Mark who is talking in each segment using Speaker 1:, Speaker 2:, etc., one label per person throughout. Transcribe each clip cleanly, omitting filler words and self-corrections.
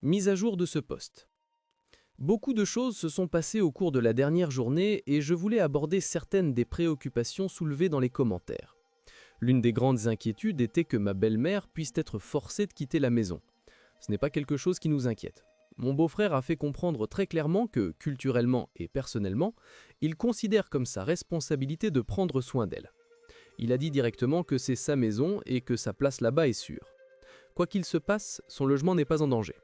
Speaker 1: Mise à jour de ce poste. Beaucoup de choses se sont passées au cours de la dernière journée et je voulais aborder certaines des préoccupations soulevées dans les commentaires. L'une des grandes inquiétudes était que ma belle-mère puisse être forcée de quitter la maison. Ce n'est pas quelque chose qui nous inquiète. Mon beau-frère a fait comprendre très clairement que, culturellement et personnellement, il considère comme sa responsabilité de prendre soin d'elle. Il a dit directement que c'est sa maison et que sa place là-bas est sûre. Quoi qu'il se passe, son logement n'est pas en danger.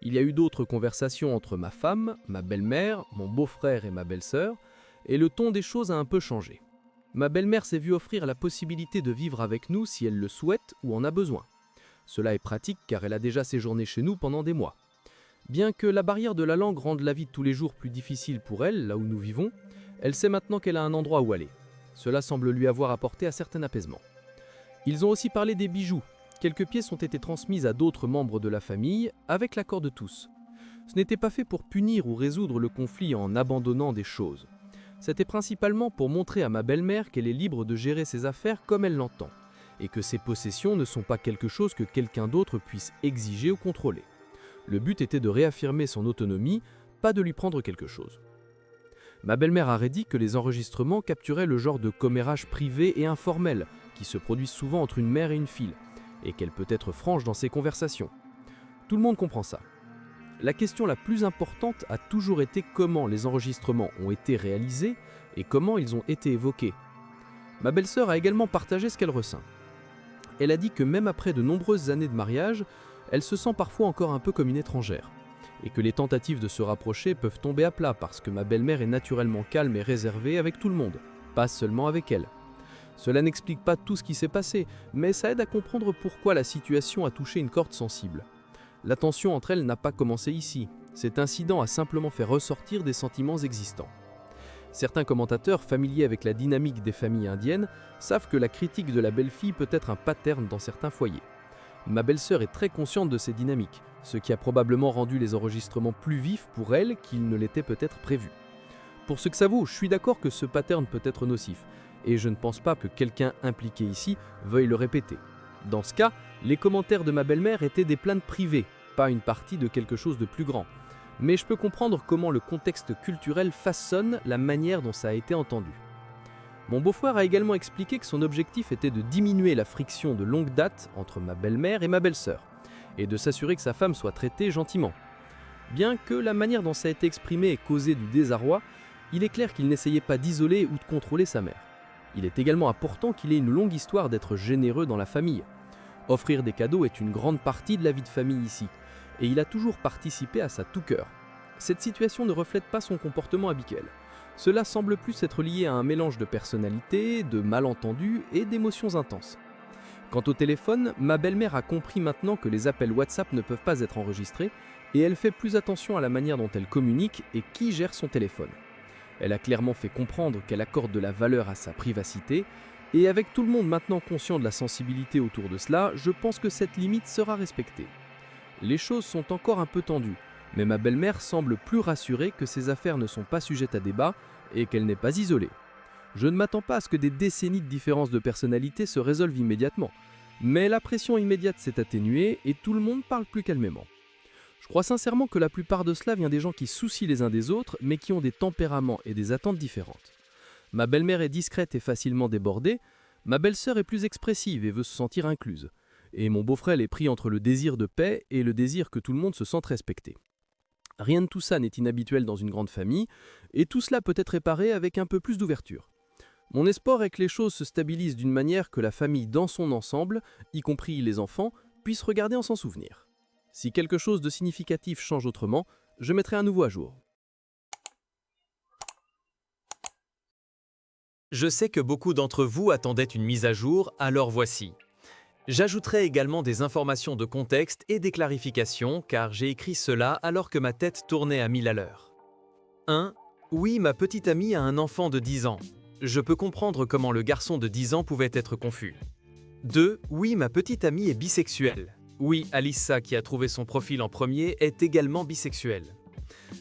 Speaker 1: Il y a eu d'autres conversations entre ma femme, ma belle-mère, mon beau-frère et ma belle-sœur, et le ton des choses a un peu changé. Ma belle-mère s'est vue offrir la possibilité de vivre avec nous si elle le souhaite ou en a besoin. Cela est pratique car elle a déjà séjourné chez nous pendant des mois. Bien que la barrière de la langue rende la vie de tous les jours plus difficile pour elle, là où nous vivons, elle sait maintenant qu'elle a un endroit où aller. Cela semble lui avoir apporté un certain apaisement. Ils ont aussi parlé des bijoux. Quelques pièces ont été transmises à d'autres membres de la famille, avec l'accord de tous. Ce n'était pas fait pour punir ou résoudre le conflit en abandonnant des choses. C'était principalement pour montrer à ma belle-mère qu'elle est libre de gérer ses affaires comme elle l'entend, et que ses possessions ne sont pas quelque chose que quelqu'un d'autre puisse exiger ou contrôler. Le but était de réaffirmer son autonomie, pas de lui prendre quelque chose. Ma belle-mère a redit que les enregistrements capturaient le genre de commérage privé et informel qui se produit souvent entre une mère et une fille, et qu'elle peut être franche dans ses conversations. Tout le monde comprend ça. La question la plus importante a toujours été comment les enregistrements ont été réalisés et comment ils ont été évoqués. Ma belle-sœur a également partagé ce qu'elle ressent. Elle a dit que même après de nombreuses années de mariage, elle se sent parfois encore un peu comme une étrangère, et que les tentatives de se rapprocher peuvent tomber à plat parce que ma belle-mère est naturellement calme et réservée avec tout le monde, pas seulement avec elle. Cela n'explique pas tout ce qui s'est passé, mais ça aide à comprendre pourquoi la situation a touché une corde sensible. La tension entre elles n'a pas commencé ici. Cet incident a simplement fait ressortir des sentiments existants. Certains commentateurs familiers avec la dynamique des familles indiennes savent que la critique de la belle-fille peut être un pattern dans certains foyers. Ma belle-sœur est très consciente de ces dynamiques, ce qui a probablement rendu les enregistrements plus vifs pour elle qu'il ne l'était peut-être prévu. Pour ce que ça vaut, je suis d'accord que ce pattern peut être nocif, et je ne pense pas que quelqu'un impliqué ici veuille le répéter. Dans ce cas, les commentaires de ma belle-mère étaient des plaintes privées, pas une partie de quelque chose de plus grand. Mais je peux comprendre comment le contexte culturel façonne la manière dont ça a été entendu. Mon beau-frère a également expliqué que son objectif était de diminuer la friction de longue date entre ma belle-mère et ma belle-sœur, et de s'assurer que sa femme soit traitée gentiment. Bien que la manière dont ça a été exprimé ait causé du désarroi, il est clair qu'il n'essayait pas d'isoler ou de contrôler sa mère. Il est également important qu'il ait une longue histoire d'être généreux dans la famille. Offrir des cadeaux est une grande partie de la vie de famille ici, et il a toujours participé à ça tout cœur. Cette situation ne reflète pas son comportement habituel. Cela semble plus être lié à un mélange de personnalité, de malentendus et d'émotions intenses. Quant au téléphone, ma belle-mère a compris maintenant que les appels WhatsApp ne peuvent pas être enregistrés, et elle fait plus attention à la manière dont elle communique et qui gère son téléphone. Elle a clairement fait comprendre qu'elle accorde de la valeur à sa privacité, et avec tout le monde maintenant conscient de la sensibilité autour de cela, je pense que cette limite sera respectée. Les choses sont encore un peu tendues, mais ma belle-mère semble plus rassurée que ses affaires ne sont pas sujettes à débat et qu'elle n'est pas isolée. Je ne m'attends pas à ce que des décennies de différence de personnalité se résolvent immédiatement, mais la pression immédiate s'est atténuée et tout le monde parle plus calmement. Je crois sincèrement que la plupart de cela vient des gens qui soucient les uns des autres, mais qui ont des tempéraments et des attentes différentes. Ma belle-mère est discrète et facilement débordée, ma belle-sœur est plus expressive et veut se sentir incluse, et mon beau-frère est pris entre le désir de paix et le désir que tout le monde se sente respecté. Rien de tout ça n'est inhabituel dans une grande famille, et tout cela peut être réparé avec un peu plus d'ouverture. Mon espoir est que les choses se stabilisent d'une manière que la famille dans son ensemble, y compris les enfants, puisse regarder en s'en souvenir. Si quelque chose de significatif change autrement, je mettrai un nouveau à jour.
Speaker 2: Je sais que beaucoup d'entre vous attendaient une mise à jour, alors voici. J'ajouterai également des informations de contexte et des clarifications car j'ai écrit cela alors que ma tête tournait à 1000 à l'heure. 1. Oui, ma petite amie a un enfant de 10 ans. Je peux comprendre comment le garçon de 10 ans pouvait être confus. 2. Oui, ma petite amie est bisexuelle. Oui, Alissa, qui a trouvé son profil en premier, est également bisexuelle.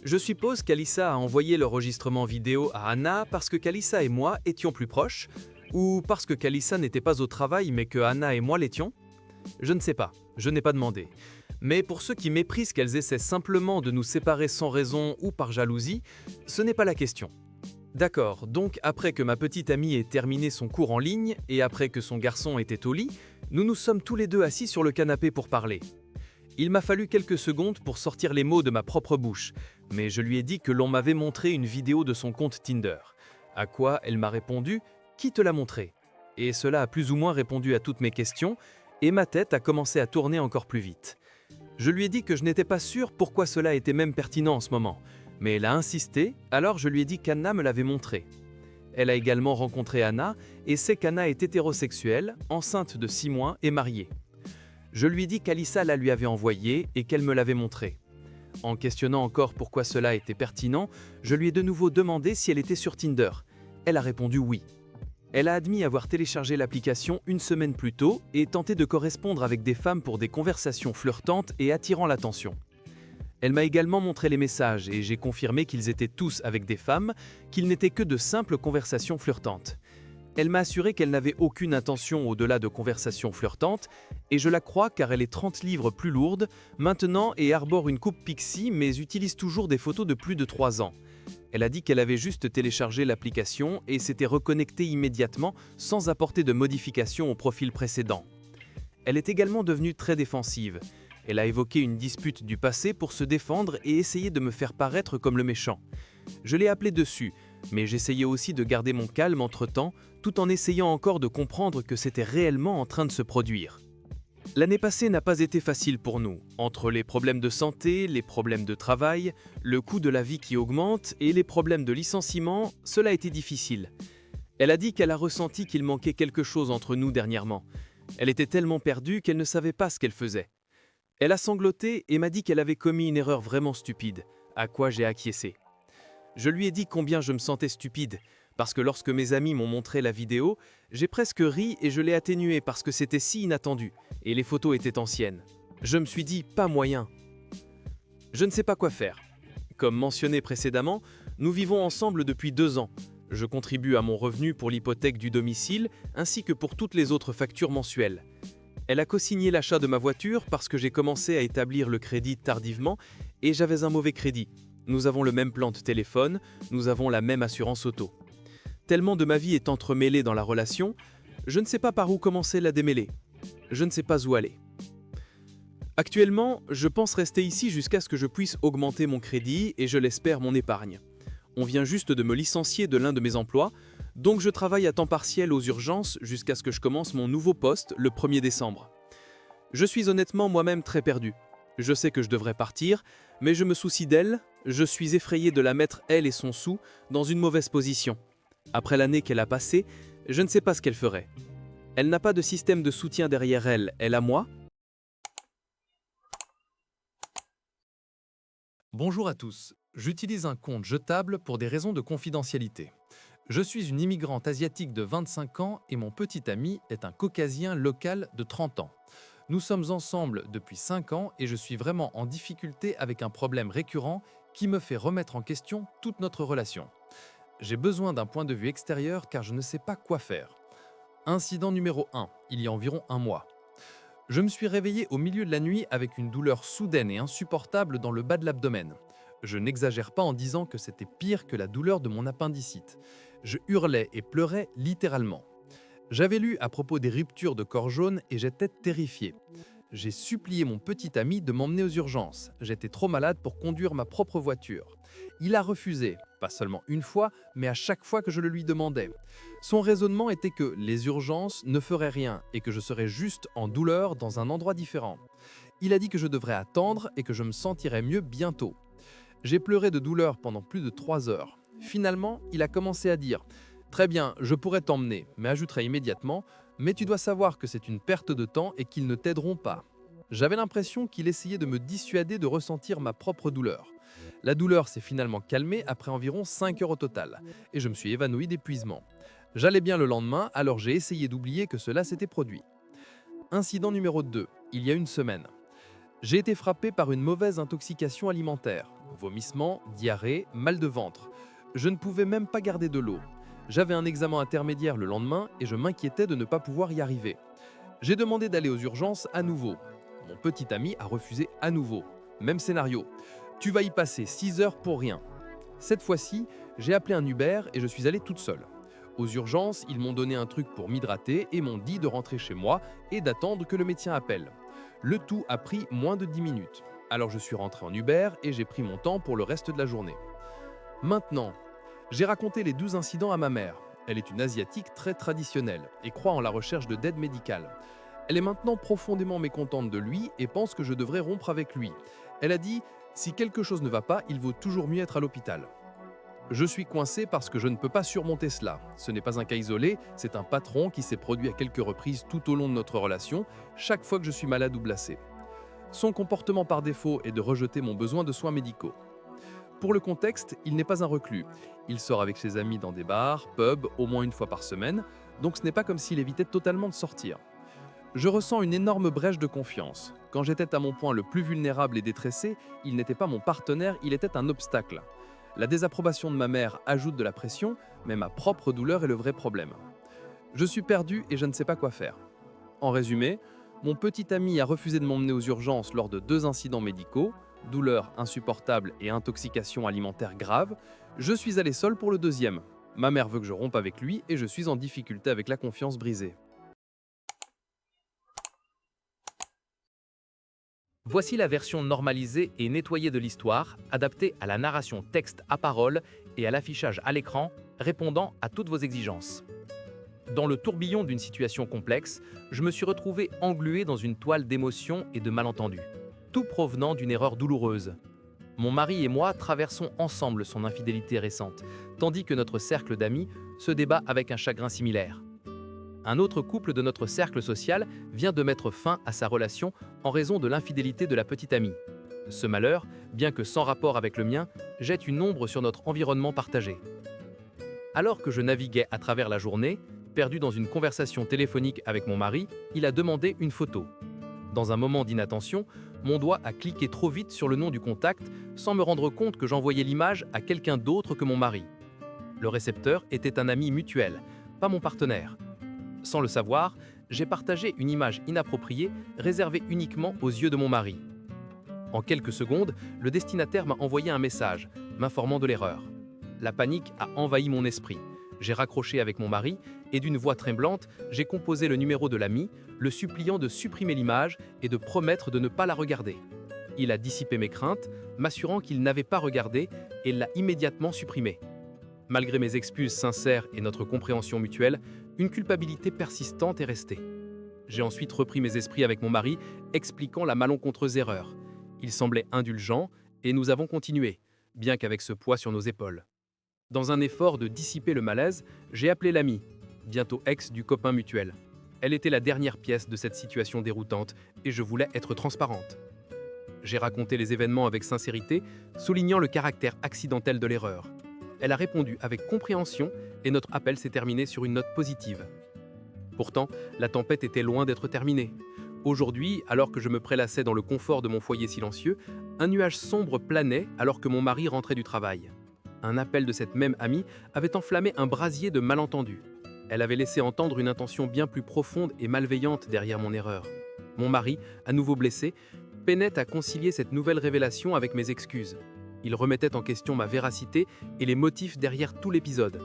Speaker 2: Je suppose qu'Alissa a envoyé l'enregistrement vidéo à Anna parce que Kalissa et moi étions plus proches, ou parce que Kalissa n'était pas au travail mais que Anna et moi l'étions? Je ne sais pas, je n'ai pas demandé. Mais pour ceux qui méprisent qu'elles essaient simplement de nous séparer sans raison ou par jalousie, ce n'est pas la question. D'accord, donc après que ma petite amie ait terminé son cours en ligne et après que son garçon était au lit, nous nous sommes tous les deux assis sur le canapé pour parler. Il m'a fallu quelques secondes pour sortir les mots de ma propre bouche, mais je lui ai dit que l'on m'avait montré une vidéo de son compte Tinder. À quoi elle m'a répondu « Qui te l'a montré ?» Et cela a plus ou moins répondu à toutes mes questions, et ma tête a commencé à tourner encore plus vite. Je lui ai dit que je n'étais pas sûr pourquoi cela était même pertinent en ce moment, mais elle a insisté, alors je lui ai dit qu'Anna me l'avait montré. Elle a également rencontré Anna et sait qu'Anna est hétérosexuelle, enceinte de 6 mois et mariée. Je lui ai dit qu'Alissa la lui avait envoyé et qu'elle me l'avait montré. En questionnant encore pourquoi cela était pertinent, je lui ai de nouveau demandé si elle était sur Tinder. Elle a répondu oui. Elle a admis avoir téléchargé l'application une semaine plus tôt et tenté de correspondre avec des femmes pour des conversations flirtantes et attirant l'attention. Elle m'a également montré les messages et j'ai confirmé qu'ils étaient tous avec des femmes, qu'ils n'étaient que de simples conversations flirtantes. Elle m'a assuré qu'elle n'avait aucune intention au-delà de conversations flirtantes, et je la crois car elle est 30 livres plus lourde, maintenant et arbore une coupe pixie mais utilise toujours des photos de plus de 3 ans. Elle a dit qu'elle avait juste téléchargé l'application et s'était reconnectée immédiatement sans apporter de modification au profil précédent. Elle est également devenue très défensive. Elle a évoqué une dispute du passé pour se défendre et essayer de me faire paraître comme le méchant. Je l'ai appelée dessus, mais j'essayais aussi de garder mon calme entre-temps, tout en essayant encore de comprendre que c'était réellement en train de se produire. L'année passée n'a pas été facile pour nous, entre les problèmes de santé, les problèmes de travail, le coût de la vie qui augmente et les problèmes de licenciement, cela a été difficile. Elle a dit qu'elle a ressenti qu'il manquait quelque chose entre nous dernièrement. Elle était tellement perdue qu'elle ne savait pas ce qu'elle faisait. Elle a sangloté et m'a dit qu'elle avait commis une erreur vraiment stupide, à quoi j'ai acquiescé. Je lui ai dit combien je me sentais stupide, parce que lorsque mes amis m'ont montré la vidéo, j'ai presque ri et je l'ai atténuée parce que c'était si inattendu, et les photos étaient anciennes. Je me suis dit, pas moyen. Je ne sais pas quoi faire. Comme mentionné précédemment, nous vivons ensemble depuis 2 ans. Je contribue à mon revenu pour l'hypothèque du domicile, ainsi que pour toutes les autres factures mensuelles. Elle a co-signé l'achat de ma voiture parce que j'ai commencé à établir le crédit tardivement et j'avais un mauvais crédit. Nous avons le même plan de téléphone, nous avons la même assurance auto. Tellement de ma vie est entremêlée dans la relation, je ne sais pas par où commencer la démêler. Je ne sais pas où aller. Actuellement, je pense rester ici jusqu'à ce que je puisse augmenter mon crédit et je l'espère mon épargne. On vient juste de me licencier de l'un de mes emplois, donc je travaille à temps partiel aux urgences jusqu'à ce que je commence mon nouveau poste le 1er décembre. Je suis honnêtement moi-même très perdu. Je sais que je devrais partir, mais je me soucie d'elle, je suis effrayé de la mettre, elle et son sou, dans une mauvaise position. Après l'année qu'elle a passée, je ne sais pas ce qu'elle ferait. Elle n'a pas de système de soutien derrière elle, elle a moi.
Speaker 3: Bonjour à tous, j'utilise un compte jetable pour des raisons de confidentialité. Je suis une immigrante asiatique de 25 ans et mon petit ami est un caucasien local de 30 ans. Nous sommes ensemble depuis 5 ans et je suis vraiment en difficulté avec un problème récurrent qui me fait remettre en question toute notre relation. J'ai besoin d'un point de vue extérieur car je ne sais pas quoi faire. Incident numéro 1, il y a environ 1 mois. Je me suis réveillé au milieu de la nuit avec une douleur soudaine et insupportable dans le bas de l'abdomen. Je n'exagère pas en disant que c'était pire que la douleur de mon appendicite. Je hurlais et pleurais littéralement. J'avais lu à propos des ruptures de corps jaune et j'étais terrifié. J'ai supplié mon petit ami de m'emmener aux urgences. J'étais trop malade pour conduire ma propre voiture. Il a refusé, pas seulement une fois, mais à chaque fois que je le lui demandais. Son raisonnement était que les urgences ne feraient rien et que je serais juste en douleur dans un endroit différent. Il a dit que je devrais attendre et que je me sentirais mieux bientôt. J'ai pleuré de douleur pendant plus de 3 heures. Finalement, il a commencé à dire « Très bien, je pourrais t'emmener », mais ajouterait immédiatement « Mais tu dois savoir que c'est une perte de temps et qu'ils ne t'aideront pas ». J'avais l'impression qu'il essayait de me dissuader de ressentir ma propre douleur. La douleur s'est finalement calmée après environ 5 heures au total, et je me suis évanoui d'épuisement. J'allais bien le lendemain, alors j'ai essayé d'oublier que cela s'était produit. Incident numéro 2, il y a une semaine. J'ai été frappé par une mauvaise intoxication alimentaire. Vomissements, diarrhée, mal de ventre. Je ne pouvais même pas garder de l'eau. J'avais un examen intermédiaire le lendemain et je m'inquiétais de ne pas pouvoir y arriver. J'ai demandé d'aller aux urgences à nouveau. Mon petit ami a refusé à nouveau. Même scénario. Tu vas y passer 6 heures pour rien. Cette fois-ci, j'ai appelé un Uber et je suis allée toute seule. Aux urgences, ils m'ont donné un truc pour m'hydrater et m'ont dit de rentrer chez moi et d'attendre que le médecin appelle. Le tout a pris moins de 10 minutes. Alors je suis rentré en Uber et j'ai pris mon temps pour le reste de la journée. Maintenant, j'ai raconté les 12 incidents à ma mère. Elle est une Asiatique très traditionnelle et croit en la recherche d'aide médicale. Elle est maintenant profondément mécontente de lui et pense que je devrais rompre avec lui. Elle a dit « Si quelque chose ne va pas, il vaut toujours mieux être à l'hôpital ». Je suis coincé parce que je ne peux pas surmonter cela. Ce n'est pas un cas isolé, c'est un patron qui s'est produit à quelques reprises tout au long de notre relation, chaque fois que je suis malade ou blessé. Son comportement par défaut est de rejeter mon besoin de soins médicaux. Pour le contexte, il n'est pas un reclus. Il sort avec ses amis dans des bars, pubs, au moins une fois par semaine, donc ce n'est pas comme s'il évitait totalement de sortir. Je ressens une énorme brèche de confiance. Quand j'étais à mon point le plus vulnérable et détressé, il n'était pas mon partenaire, il était un obstacle. La désapprobation de ma mère ajoute de la pression, mais ma propre douleur est le vrai problème. Je suis perdu et je ne sais pas quoi faire. En résumé, mon petit ami a refusé de m'emmener aux urgences lors de 2 incidents médicaux, douleur insupportable et intoxication alimentaire grave. Je suis allé seul pour le deuxième. Ma mère veut que je rompe avec lui et je suis en difficulté avec la confiance brisée.
Speaker 2: Voici la version normalisée et nettoyée de l'histoire, adaptée à la narration texte à parole et à l'affichage à l'écran, répondant à toutes vos exigences. Dans le tourbillon d'une situation complexe, je me suis retrouvé englué dans une toile d'émotions et de malentendus, tout provenant d'une erreur douloureuse. Mon mari et moi traversons ensemble son infidélité récente, tandis que notre cercle d'amis se débat avec un chagrin similaire. Un autre couple de notre cercle social vient de mettre fin à sa relation en raison de l'infidélité de la petite amie. Ce malheur, bien que sans rapport avec le mien, jette une ombre sur notre environnement partagé. Alors que je naviguais à travers la journée, perdu dans une conversation téléphonique avec mon mari, il a demandé une photo. Dans un moment d'inattention, mon doigt a cliqué trop vite sur le nom du contact sans me rendre compte que j'envoyais l'image à quelqu'un d'autre que mon mari. Le récepteur était un ami mutuel, pas mon partenaire. Sans le savoir, j'ai partagé une image inappropriée réservée uniquement aux yeux de mon mari. En quelques secondes, le destinataire m'a envoyé un message, m'informant de l'erreur. La panique a envahi mon esprit. J'ai raccroché avec mon mari et d'une voix tremblante, j'ai composé le numéro de l'ami, le suppliant de supprimer l'image et de promettre de ne pas la regarder. Il a dissipé mes craintes, m'assurant qu'il n'avait pas regardé et l'a immédiatement supprimée. Malgré mes excuses sincères et notre compréhension mutuelle, une culpabilité persistante est restée. J'ai ensuite repris mes esprits avec mon mari, expliquant la malencontreuse erreur. Il semblait indulgent et nous avons continué, bien qu'avec ce poids sur nos épaules. Dans un effort de dissiper le malaise, j'ai appelé l'amie, bientôt ex du copain mutuel. Elle était la dernière pièce de cette situation déroutante et je voulais être transparente. J'ai raconté les événements avec sincérité, soulignant le caractère accidentel de l'erreur. Elle a répondu avec compréhension et notre appel s'est terminé sur une note positive. Pourtant, la tempête était loin d'être terminée. Aujourd'hui, alors que je me prélassais dans le confort de mon foyer silencieux, un nuage sombre planait alors que mon mari rentrait du travail. Un appel de cette même amie avait enflammé un brasier de malentendus. Elle avait laissé entendre une intention bien plus profonde et malveillante derrière mon erreur. Mon mari, à nouveau blessé, peinait à concilier cette nouvelle révélation avec mes excuses. Il remettait en question ma véracité et les motifs derrière tout l'épisode.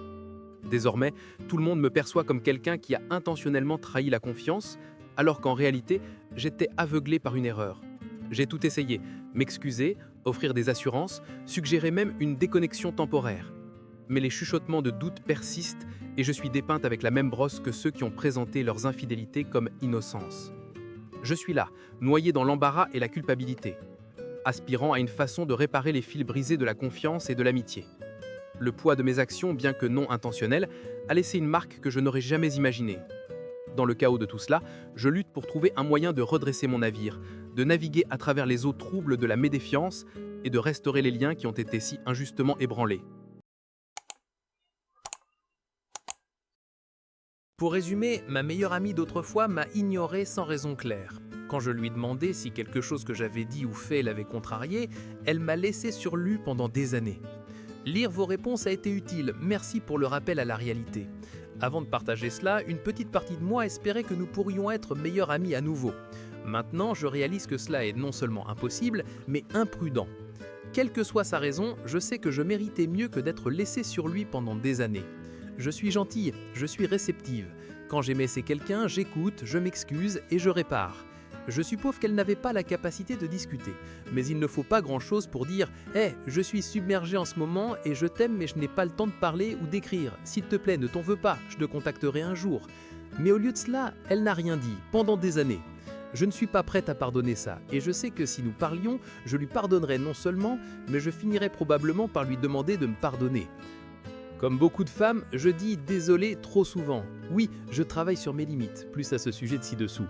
Speaker 2: Désormais, tout le monde me perçoit comme quelqu'un qui a intentionnellement trahi la confiance, alors qu'en réalité, j'étais aveuglé par une erreur. J'ai tout essayé, m'excuser, offrir des assurances, suggérer même une déconnexion temporaire. Mais les chuchotements de doute persistent et je suis dépeinte avec la même brosse que ceux qui ont présenté leurs infidélités comme innocence. Je suis là, noyé dans l'embarras et la culpabilité, aspirant à une façon de réparer les fils brisés de la confiance et de l'amitié. Le poids de mes actions, bien que non intentionnelles, a laissé une marque que je n'aurais jamais imaginée. Dans le chaos de tout cela, je lutte pour trouver un moyen de redresser mon navire, de naviguer à travers les eaux troubles de la médéfiance et de restaurer les liens qui ont été si injustement ébranlés.
Speaker 1: Pour résumer, ma meilleure amie d'autrefois m'a ignoré sans raison claire. Quand je lui demandais si quelque chose que j'avais dit ou fait l'avait contrariée, elle m'a laissé sur lu pendant des années. Lire vos réponses a été utile, merci pour le rappel à la réalité. Avant de partager cela, une petite partie de moi espérait que nous pourrions être meilleurs amis à nouveau. Maintenant, je réalise que cela est non seulement impossible, mais imprudent. Quelle que soit sa raison, je sais que je méritais mieux que d'être laissé sur lui pendant des années. Je suis gentille, je suis réceptive. Quand j'ai blessé quelqu'un, j'écoute, je m'excuse et je répare. Je suppose qu'elle n'avait pas la capacité de discuter, mais il ne faut pas grand-chose pour dire « Hé, je suis submergé en ce moment et je t'aime mais je n'ai pas le temps de parler ou d'écrire. S'il te plaît, ne t'en veux pas, je te contacterai un jour. » Mais au lieu de cela, elle n'a rien dit, pendant des années. Je ne suis pas prête à pardonner ça, et je sais que si nous parlions, je lui pardonnerais non seulement, mais je finirais probablement par lui demander de me pardonner. Comme beaucoup de femmes, je dis désolé trop souvent. Oui, je travaille sur mes limites, plus à ce sujet de ci-dessous.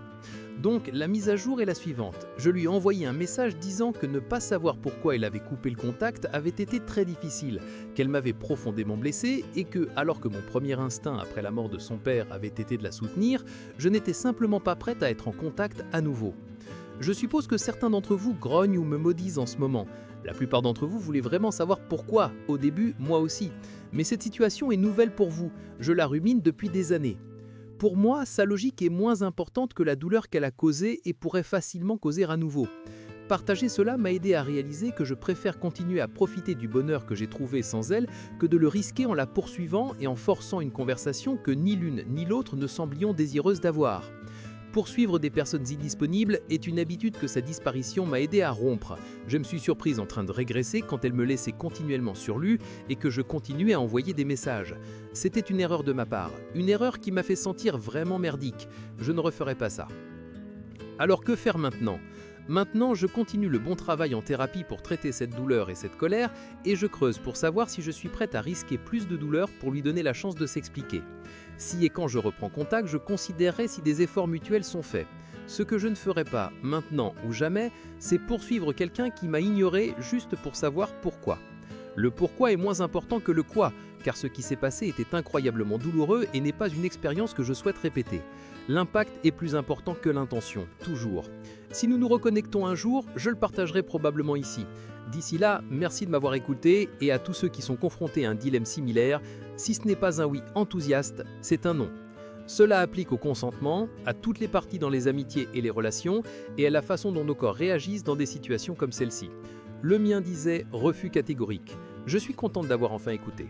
Speaker 1: Donc, la mise à jour est la suivante. Je lui ai envoyé un message disant que ne pas savoir pourquoi elle avait coupé le contact avait été très difficile, qu'elle m'avait profondément blessé et que, alors que mon premier instinct après la mort de son père avait été de la soutenir, je n'étais simplement pas prête à être en contact à nouveau. Je suppose que certains d'entre vous grognent ou me maudisent en ce moment. La plupart d'entre vous voulaient vraiment savoir pourquoi, au début, moi aussi. Mais cette situation est nouvelle pour vous, je la rumine depuis des années. Pour moi, sa logique est moins importante que la douleur qu'elle a causée et pourrait facilement causer à nouveau. Partager cela m'a aidé à réaliser que je préfère continuer à profiter du bonheur que j'ai trouvé sans elle que de le risquer en la poursuivant et en forçant une conversation que ni l'une ni l'autre ne semblions désireuses d'avoir. Poursuivre des personnes indisponibles est une habitude que sa disparition m'a aidé à rompre. Je me suis surprise en train de régresser quand elle me laissait continuellement sur lui et que je continuais à envoyer des messages. C'était une erreur de ma part, une erreur qui m'a fait sentir vraiment merdique. Je ne referai pas ça. Alors que faire maintenant ? Maintenant, je continue le bon travail en thérapie pour traiter cette douleur et cette colère et je creuse pour savoir si je suis prête à risquer plus de douleur pour lui donner la chance de s'expliquer. Si et quand je reprends contact, je considérerai si des efforts mutuels sont faits. Ce que je ne ferai pas, maintenant ou jamais, c'est poursuivre quelqu'un qui m'a ignoré juste pour savoir pourquoi. Le pourquoi est moins important que le quoi, car ce qui s'est passé était incroyablement douloureux et n'est pas une expérience que je souhaite répéter. L'impact est plus important que l'intention, toujours. Si nous nous reconnectons un jour, je le partagerai probablement ici. D'ici là, merci de m'avoir écouté et à tous ceux qui sont confrontés à un dilemme similaire, si ce n'est pas un oui enthousiaste, c'est un non. Cela applique au consentement, à toutes les parties dans les amitiés et les relations et à la façon dont nos corps réagissent dans des situations comme celle-ci. Le mien disait refus catégorique. Je suis contente d'avoir enfin écouté.